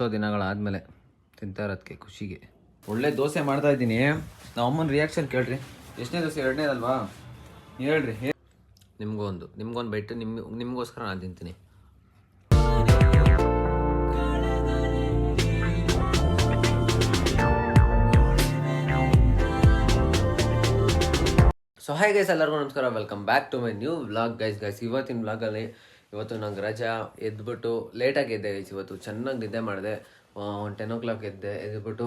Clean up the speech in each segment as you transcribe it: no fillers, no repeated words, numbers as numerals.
ಎಷ್ಟೋ ದಿನಗಳಾದಮೇಲೆ ತಿಂತಾ ಇರೋದಕ್ಕೆ ಖುಷಿಗೆ ಒಳ್ಳೆ ದೋಸೆ ಮಾಡ್ತಾ ಇದ್ದೀನಿ. ನಮ್ಮ ಅಮ್ಮನ ರಿಯಾಕ್ಷನ್ ಕೇಳ್ರಿ. ಎಷ್ಟನೇ ದೋಸೆ? ಎರಡನೇದಲ್ವಾ? ಹೇಳ್ರಿ. ನಿಮ್ಗೊಂದು ಬೈಟು ನಿಮಗೋಸ್ಕರ ನಾನು ತಿಂತೀನಿ. ಸೊ ಹಾಯ್ ಗೈಸ್, ಎಲ್ಲರಿಗೂ ನಮಸ್ಕಾರ. Welcome back to my new vlog guys. ಇವತ್ತಿನ ವ್ಲಾಗಲ್ಲಿ ಇವತ್ತು ನಂಗೆ ರಜಾ. ಎದ್ಬಿಟ್ಟು ಲೇಟಾಗಿ ಎದ್ದೆ ಗೈಸ್. ಇವತ್ತು ಚೆನ್ನಾಗಿ ನಿದ್ದೆ ಮಾಡಿದೆ. ಒಂದು 10 o'clock ಎದ್ಬಿಟ್ಟು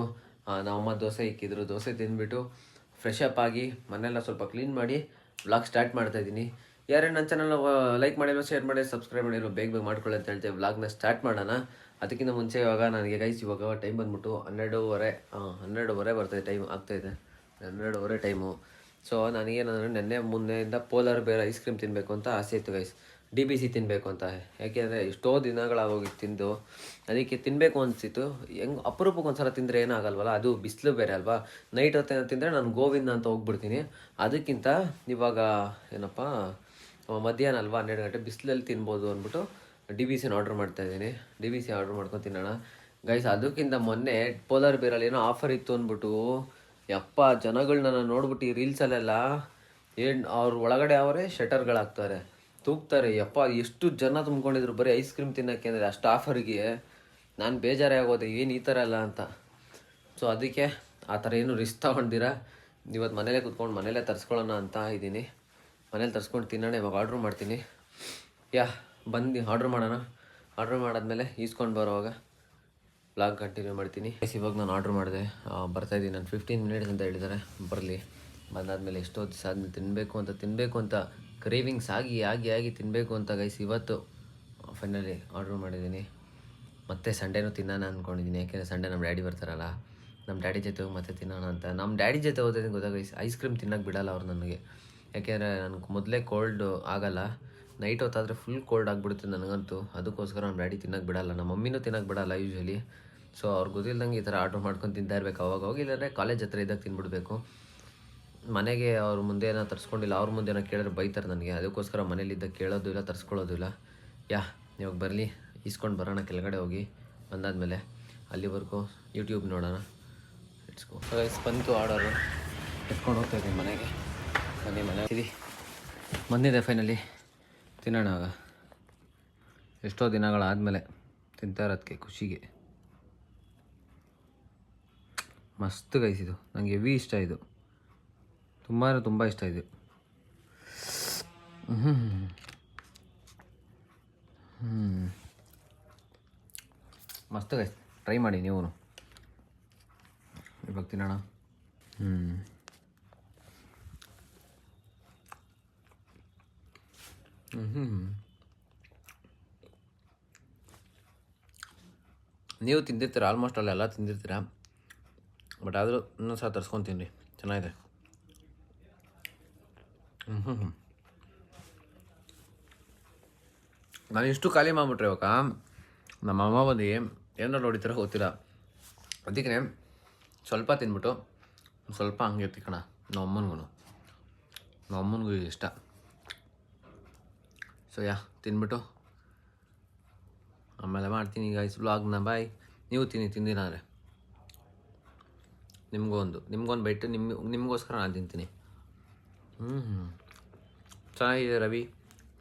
ನಮ್ಮಮ್ಮ ದೋಸೆ ಇಕ್ಕಿದ್ರು. ದೋಸೆ ತಿಂದ್ಬಿಟ್ಟು ಫ್ರೆಶ್ ಅಪ್ ಆಗಿ ಮನೆಯೆಲ್ಲ ಸ್ವಲ್ಪ ಕ್ಲೀನ್ ಮಾಡಿ ವ್ಲಾಗ್ ಸ್ಟಾರ್ಟ್ ಮಾಡ್ತಾಯಿದ್ದೀನಿ. ಯಾರೇನು ನನ್ನ ಚಾನಲ್ ಲೈಕ್ ಮಾಡಿರೋ, ಶೇರ್ ಮಾಡಿ, ಸಬ್ಸ್ಕ್ರೈಬ್ ಮಾಡಿರೋ ಬೇಗ ಮಾಡ್ಕೊಳ್ಳಿ ಅಂತ ಹೇಳ್ತೇವೆ. ವ್ಲಾಗ್ನ ಸ್ಟಾರ್ಟ್ ಮಾಡೋಣ. ಅದಕ್ಕಿಂತ ಮುಂಚೆ ಇವಾಗ ನನಗೆ ಗೈಸ್ ಇವಾಗ ಟೈಮ್ ಬಂದ್ಬಿಟ್ಟು 12:30 ಬರ್ತದೆ. ಟೈಮ್ ಆಗ್ತಾಯಿದೆ 12:30 ಟೈಮು. ಸೊ ನನಗೇನಂದರೆ ನೆನ್ನೆ ಮೊನ್ನೆಯಿಂದ ಪೋಲಾರ್ ಬೇರ್ ಐಸ್ ಕ್ರೀಮ್ ತಿನ್ನಬೇಕು ಅಂತ ಆಸೆ ಇತ್ತು ಗೈಸ್. DBC ತಿನ್ನಬೇಕು ಅಂತ. ಯಾಕೆಂದರೆ ಎಷ್ಟೋ ದಿನಗಳಾಗೋಗಿತ್ತು ತಿಂದು. ಅದಕ್ಕೆ ತಿನ್ನಬೇಕು ಅನಿಸಿತ್ತು. ಹೆಂಗೆ ಅಪರೂಪಕ್ಕೆ ಒಂದು ಸಲ ತಿಂದರೆ ಏನಾಗಲ್ವಲ್ಲ, ಅದು ಬಿಸಿಲು ಬೇರೆ ಅಲ್ವಾ. ನೈಟ್ ಹೊತ್ತು ತಿಂದರೆ ನಾನು ಗೋವಿಂದ ಅಂತ ಹೋಗ್ಬಿಡ್ತೀನಿ. ಅದಕ್ಕಿಂತ ಇವಾಗ ಏನಪ್ಪ ಮಧ್ಯಾಹ್ನ ಅಲ್ವಾ, 12 ಗಂಟೆ ಬಿಸಿಲಲ್ಲಿ ತಿನ್ಬೋದು ಅಂದ್ಬಿಟ್ಟು DBC ಆರ್ಡ್ರ್ ಮಾಡ್ತಾಯಿದ್ದೀನಿ. DBC ಆರ್ಡ್ರ್ ಮಾಡ್ಕೊಂಡು ತಿನ್ನೋಣ ಗೈಸ್. ಅದಕ್ಕಿಂತ ಮೊನ್ನೆ ಪೋಲಾರ್ ಬೇರಲ್ಲಿ ಏನೋ ಆಫರ್ ಇತ್ತು ಅಂದ್ಬಿಟ್ಟು ಯಪ್ಪ ಜನಗಳನ್ನ ನೋಡ್ಬಿಟ್ಟು ಈ ರೀಲ್ಸಲ್ಲೆಲ್ಲ ಅವ್ರ ಒಳಗಡೆ ಅವರೇ ಶಟರ್ಗಳಾಗ್ತಾರೆ, ತೂಗ್ತಾರೆ. ಯಪ್ಪ ಎಷ್ಟು ಜನ ತುಂಬ್ಕೊಂಡಿದ್ರು ಬರೀ ಐಸ್ ಕ್ರೀಮ್ ತಿನ್ನೋಕ್ಕೆ. ಅಂದರೆ ಅಷ್ಟು ಆಫರಿಗೆ ನಾನು ಬೇಜಾರೇ ಆಗೋದೆ, ಏನು ಈ ಥರ ಎಲ್ಲ ಅಂತ. ಸೊ ಅದಕ್ಕೆ ಆ ಥರ ಏನು ರಿಸ್ಕ್ ತೊಗೊಂಡಿರ ಇವತ್ತು ಮನೇಲೇ ಕೂತ್ಕೊಂಡು ಮನೇಲೇ ತರಿಸ್ಕೊಳ್ಳೋಣ ಅಂತ ಇದ್ದೀನಿ. ಮನೇಲಿ ತರಿಸ್ಕೊಂಡು ತಿನ್ನೋಣ. ಇವಾಗ ಆರ್ಡ್ರ್ ಮಾಡ್ತೀನಿ. ಬಂದು ಆರ್ಡ್ರ್ ಮಾಡೋಣ. ಆರ್ಡ್ರ್ ಮಾಡಾದ್ಮೇಲೆ ಈಸ್ಕೊಂಡು ಬರೋವಾಗ ವ್ಲಾಗ್ ಕಂಟಿನ್ಯೂ ಮಾಡ್ತೀನಿ. ಇವಾಗ ನಾನು ಆರ್ಡ್ರ್ ಮಾಡಿದೆ, ಬರ್ತಾಯಿದ್ದೀನಿ. ನಾನು 15 minutes ಅಂತ ಹೇಳಿದ್ದಾರೆ. ಬರಲಿ. ಬಂದಾದಮೇಲೆ ಎಷ್ಟೋ ದಿವಸ ಆದಮೇಲೆ ತಿನ್ನಬೇಕು ಅಂತ ಕ್ರೇವಿಂಗ್ಸ್ ಆಗಿ ತಿನ್ನಬೇಕು ಅಂತ ಗೈಸ್ ಇವತ್ತು ಫೈನಲಿ ಆರ್ಡ್ರ್ ಮಾಡಿದ್ದೀನಿ. ಮತ್ತು ಸಂಡೇನೂ ತಿನ್ನೋಣ ಅಂದ್ಕೊಂಡಿದ್ದೀನಿ. ಯಾಕೆಂದರೆ ಸಂಡೇ ನಮ್ಮ ಡ್ಯಾಡಿ ಬರ್ತಾರಲ್ಲ, ನಮ್ಮ ಡ್ಯಾಡಿ ಜೊತೆ ಹೋಗಿ ಮತ್ತೆ ತಿನ್ನೋಣ ಅಂತ. ನಮ್ಮ ಡ್ಯಾಡಿ ಜೊತೆ ಹೋದ್ರೆ ಗೊತ್ತಾಗ ಐಸ್ ಕ್ರೀಮ್ ತಿನ್ನೋಕ್ಕೆ ಬಿಡೋಲ್ಲ ಅವ್ರು ನನಗೆ. ಯಾಕೆಂದರೆ ನನಗೆ ಮೊದಲೇ ಕೋಲ್ಡ್ ಆಗಲ್ಲ. ನೈಟ್ ಹೊತ್ತಾದರೆ ಫುಲ್ ಕೋಲ್ಡ್ ಆಗಿಬಿಡುತ್ತೆ ನನಗಂತೂ. ಅದಕ್ಕೋಸ್ಕರ ನಮ್ಮ ಡ್ಯಾಡಿ ತಿನ್ನೋಕ್ಕೆ ಬಿಡೋಲ್ಲ, ನಮ್ಮ ಮಮ್ಮಿನೂ ತಿನ್ನೋಕ್ಕೆ ಬಿಡೋಲ್ಲ ಯೂಶ್ವಲಿ. ಸೊ ಅವ್ರಿಗೆ ಗೊತ್ತಿಲ್ದಂಗೆ ಈ ಥರ ಆರ್ಡ್ರ್ ಮಾಡ್ಕೊಂಡು ತಿಂತಾ ಇರಬೇಕು ಅವಾಗ ಇಲ್ಲಾಂದರೆ ಕಾಲೇಜ್ ಹತ್ರ ಇದ್ದಾಗ ತಿನ್ಬಿಡ್ಬೇಕು. ಮನೆಗೆ ಅವ್ರ ಮುಂದೆ ಏನೋ ತರಿಸ್ಕೊಂಡಿಲ್ಲ, ಅವ್ರ ಮುಂದೆ ಏನೋ ಕೇಳಿದ್ರೆ ಬೈತಾರೆ ನನಗೆ. ಅದಕ್ಕೋಸ್ಕರ ಮನೇಲಿದ್ದಾಗ ಕೇಳೋದು ಇಲ್ಲ, ತರಿಸ್ಕೊಳ್ಳೋದು ಇಲ್ಲ. ಇವಾಗ ಬರಲಿ, ಈಸ್ಕೊಂಡು ಬರೋಣ ಕೆಳಗಡೆ ಹೋಗಿ. ಬಂದಾದಮೇಲೆ ಅಲ್ಲಿವರೆಗೂ ಯೂಟ್ಯೂಬ್ ನೋಡೋಣ. ಇಟ್ಸ್ಕೊ ಗೈಸ್. ಬಂತು ಆರ್ಡರು, ಎತ್ಕೊಂಡು ಹೋಗ್ತಾಯಿದ್ದೀನಿ ಮನೆಗೆ. ಮನೆ ಬಂದಿದೆ ಫೈನಲಿ. ತಿನ್ನೋಣ ಆಗ. ಎಷ್ಟೋ ದಿನಗಳಾದಮೇಲೆ ತಿಂತಾ ಇರೋದಕ್ಕೆ ಖುಷಿಗೆ. ಮಸ್ತ್ ಗೈಸ್ ಇದು. ನನಗೆ ಹೆವಿ ಇಷ್ಟ ಇದು, ತುಂಬ ಇಷ್ಟ ಇದು. ಮಸ್ತ್ ಗೈಸ್, ಟ್ರೈ ಮಾಡಿ ನೀವು. ಇವಾಗ ತಿನ್ನೋಣ. ನೀವು ತಿಂದಿರ್ತೀರ, ಆಲ್ಮೋಸ್ಟ್ ಅಲ್ಲೆಲ್ಲ ತಿಂದಿರ್ತೀರ. ಬಟ್ ಆದರೂ ಇನ್ನೊಂದು ಸಲ ತರಿಸ್ಕೊಂಡು ತಿನ್ನಿರಿ, ಚೆನ್ನಾಗಿದೆ. ನಾನು ಇಷ್ಟು ಖಾಲಿ ಮಾಡಿಬಿಟ್ರೆ ಇವಾಗ ನಮ್ಮ ಅಮ್ಮ ಬಂದು ಏನಾರು ಹೊಡಿತಾರೆ ಗೊತ್ತಿಲ್ಲ. ಅದಕ್ಕೆ ಸ್ವಲ್ಪ ತಿನ್ಬಿಟ್ಟು ಸ್ವಲ್ಪ ಹಂಗೆ ತಿಕ್ಕಣ. ನಮ್ಮ ಅಮ್ಮನಿಗೂ ಇಷ್ಟ. ಸೊ ತಿನ್ಬಿಟ್ಟು ಆಮೇಲೆ ಮಾಡ್ತೀನಿ ಗೈಸ್ ವ್ಲಾಗ್ನ. ಬಾಯ್. ನೀವು ತಿಂದಿನಾದ್ರೆ ನಿಮ್ಗೊಂದು ಬೈಟು ನಿಮಗೋಸ್ಕರ ನಾನು ತಿಂತೀನಿ. ಚೆನ್ನಾಗಿದೆ Ravi,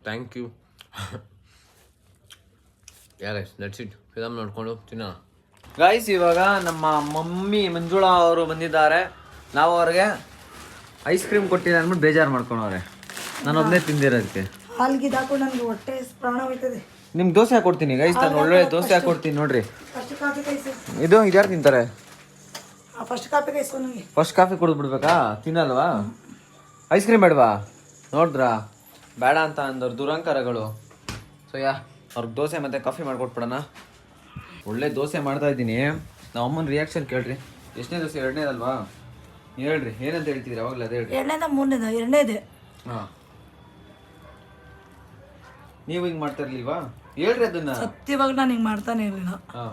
thank you. Guys let's eat. Film ನೋಡಿಕೊಂಡು ತಿನ್ನೋಣ ಗೈಸ್. ಇವಾಗ ನಮ್ಮ ಮಮ್ಮಿ ಮಂಜುಳಾ ಅವರು ಬಂದಿದ್ದಾರೆ. ನಾವು ಅವ್ರಿಗೆ ಐಸ್ ಕ್ರೀಮ್ ಕೊಟ್ಟಿದ್ದೆ ಅಂದ್ಬಿಟ್ಟು ಬೇಜಾರು ಮಾಡ್ಕೊಂಡವ್ರೆ. ನಾನು ಒಬ್ಬನೇ ತಿಂದಿರೋದಕ್ಕೆ. ಹಾಲ್ಗಿದ್ದು ಹಾಕೊಂಡು ನನಗೆ ಹೊಟ್ಟೆ ಪ್ರಾಣ ಹೋಯ್ತದೆ. ನಿಮ್ಗೆ ದೋಸೆ ಹಾಕೊಡ್ತೀನಿ ಗೈಸ್. ನಾನು ಒಳ್ಳೆ ದೋಸೆ ಹಾಕೊಡ್ತೀನಿ ನೋಡ್ರಿ. ಇದು ಯಾರು ತಿಂತಾರೆ? ಫಸ್ಟ್ ಕಾಫಿ ಕುಡಿದು ಬಿಡ್ಬೇಕಾ? ತಿನ್ನಲ್ವಾ? ಐಸ್ ಕ್ರೀಮ್ ಬೇಡವಾ? ನೋಡಿದ್ರಾ ಬೇಡ ಅಂತ ಅಂದವ್ರು ದುರಂಕಾರಗಳು. ಸೊ ಅವ್ರಿಗೆ ದೋಸೆ ಮತ್ತು ಕಾಫಿ ಮಾಡಿಕೊಟ್ಬಿಡೋಣ. ಒಳ್ಳೆ ದೋಸೆ ಮಾಡ್ತಾ ಇದ್ದೀನಿ. ನಮ್ಮ ಅಮ್ಮನ ರಿಯಾಕ್ಷನ್ ಕೇಳ್ರಿ. ಎಷ್ಟನೇ ದೋಸೆ? ಎರಡನೇದಲ್ವಾ? ಹೇಳ್ರಿ, ಏನಂತ ಹೇಳ್ತಿದ್ರಿ ಅವಾಗಲೇ? ಅದೇ ಹೇಳ್ರಿ. ಎರಡನೇದೆ. ಹಾಂ, ನೀವು ಹಿಂಗೆ ಮಾಡ್ತಾ ಇರ್ಲಿಲ್ವಾ? ಹೇಳ್ರಿ ಅದನ್ನ. ಸತ್ಯವಾಗಿ ನಾನು ಹಿಂಗೆ ಮಾಡ್ತಾನೆ ಇರಲಿಲ್ಲ. ಹಾಂ,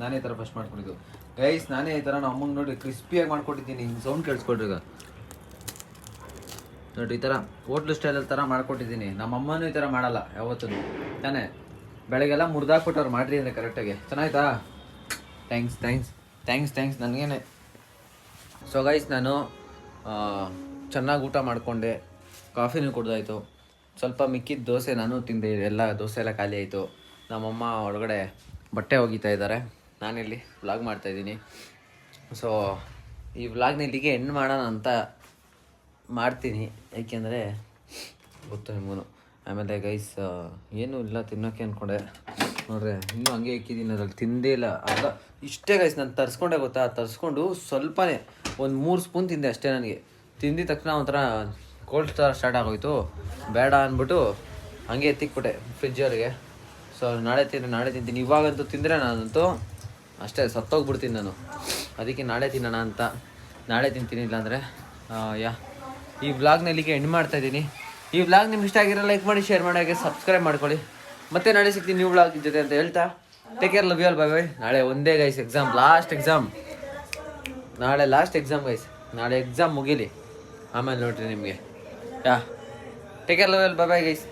ನಾನೇ ಈ ಥರ ಫಸ್ಟ್ ಮಾಡ್ಕೊಂಡಿದ್ದು ಗೈಸ್. ನಾನೇ ಈ ಥರ ನಮ್ಮ ಅಮ್ಮಂಗೆ ನೋಡಿ ಕ್ರಿಸ್ಪಿಯಾಗಿ ಮಾಡ್ಕೊಟ್ಟಿದ್ದೀನಿ. ಹಿಂಗೆ ಸೌಂಡ್ ಕೇಳಿಸ್ಕೊಡ್ರಿ ಈಗ ನೋಡಿರಿ. ಈ ಥರ ಹೋಟ್ಲು ಸ್ಟೈಲಲ್ಲಿ ಥರ ಮಾಡ್ಕೊಟ್ಟಿದ್ದೀನಿ. ನಮ್ಮ ಅಮ್ಮನೂ ಈ ಥರ ಮಾಡಲ್ಲ ಯಾವತ್ತೂ ತಾನೇ. ಬೆಳಗ್ಗೆಲ್ಲ ಮುರಿದಾಕ್ಬಿಟ್ಟವ್ರು ಮಾಡ್ರಿ ಅಂದರೆ ಕರೆಕ್ಟಾಗಿ. ಚೆನ್ನಾಯ್ತಾ? ಥ್ಯಾಂಕ್ಸ್ ನನಗೇನೆ. ಸೊ ಗೈಸ್ ನಾನು ಚೆನ್ನಾಗಿ ಊಟ ಮಾಡಿಕೊಂಡೆ, ಕಾಫಿನೂ ಕುಡ್ದಾಯಿತು. ಸ್ವಲ್ಪ ಮಿಕ್ಕಿದ ದೋಸೆ ನಾನು ತಿಂದೆ, ದೋಸೆ ಎಲ್ಲ ಖಾಲಿ ಆಯಿತು. ನಮ್ಮಮ್ಮ ಒಳಗಡೆ ಬಟ್ಟೆ ಒಗಿತಾ ಇದ್ದಾರೆ, ನಾನಿಲ್ಲಿ ವ್ಲಾಗ್ ಮಾಡ್ತಾಯಿದ್ದೀನಿ. ಸೊ ಈ ವ್ಲಾಗ್ನ ಇಲ್ಲಿಗೆ ಎಂಡ್ ಮಾಡೋಣ ಅಂತ ಮಾಡ್ತೀನಿ, ಏಕೆಂದರೆ ಗೊತ್ತು ನಿಮಗೂ. ಆಮೇಲೆ ಗೈಸ್ ಏನೂ ಇಲ್ಲ ತಿನ್ನೋಕ್ಕೆ ಅಂದ್ಕೊಂಡೆ, ನೋಡ್ರೆ ಇನ್ನೂ ಹಂಗೆ ಇಕ್ಕಿದ್ದೀನಿ, ಅದ್ರಲ್ಲಿ ತಿಂದೇ ಇಲ್ಲ. ಅಲ್ಲ ಇಷ್ಟೇ ಗೈಸ್, ನಾನು ತರಿಸ್ಕೊಂಡೆ ಗೊತ್ತಾ, ತರಿಸ್ಕೊಂಡು ಸ್ವಲ್ಪನೇ ಒಂದು 3 ಸ್ಪೂನ್ ತಿಂದೆ ಅಷ್ಟೇ. ನನಗೆ ತಿಂದಿದ ತಕ್ಷಣ ಒಂಥರ ಕೋಲ್ಡ್ ಸ್ಟಾರ್ಟ್ ಆಗೋಯ್ತು, ಬೇಡ ಅಂದ್ಬಿಟ್ಟು ಹಂಗೆ ಎತ್ತಿಕ್ಬಿಟ್ಟೆ ಫ್ರಿಜ್ಜವ್ರಿಗೆ. ಸೊ ನಾಳೆ ತಿಂತೀನಿ. ಇವಾಗಂತೂ ತಿಂದರೆ ನಾನಂತೂ ಅಷ್ಟೇ ಸತ್ತೋಗ್ಬಿಡ್ತೀನಿ ನಾನು. ಅದಕ್ಕೆ ನಾಳೆ ತಿನ್ನೋಣ ಅಂತ ನಾಳೆ ತಿಂತೀನಿ. ಇಲ್ಲಾಂದರೆ ಈ ವ್ಲಾಗ್ನ ಇಲ್ಲಿಗೆ ಎಂಡ್ ಮಾಡ್ತಾಯಿದ್ದೀನಿ. ಈ ವ್ಲಾಗ್ ನಿಮ್ಗೆ ಇಷ್ಟ ಆಗಿರೋ ಲೈಕ್ ಮಾಡಿ, ಶೇರ್ ಮಾಡಿ, ಹಾಗೆ ಸಬ್ಸ್ಕ್ರೈಬ್ ಮಾಡ್ಕೊಳ್ಳಿ. ಮತ್ತೆ ನಾಳೆ ಸಿಗ್ತೀನಿ ನ್ಯೂ ವ್ಲಾಗ್ ಜೊತೆ ಅಂತ ಹೇಳ್ತಾ take care, love you all, bye bye. ನಾಳೆ ಒಂದೇ ಗೈಸ್ ಎಕ್ಸಾಮ್, ಲಾಸ್ಟ್ ಎಕ್ಸಾಮ್. ನಾಳೆ ಲಾಸ್ಟ್ ಎಕ್ಸಾಮ್ ಗೈಸ್, ನಾಳೆ ಎಕ್ಸಾಮ್ ಮುಗೀಲಿ ಆಮೇಲೆ ನೋಡ್ರಿ ನಿಮಗೆ. Take care, love you all, bye bye guys.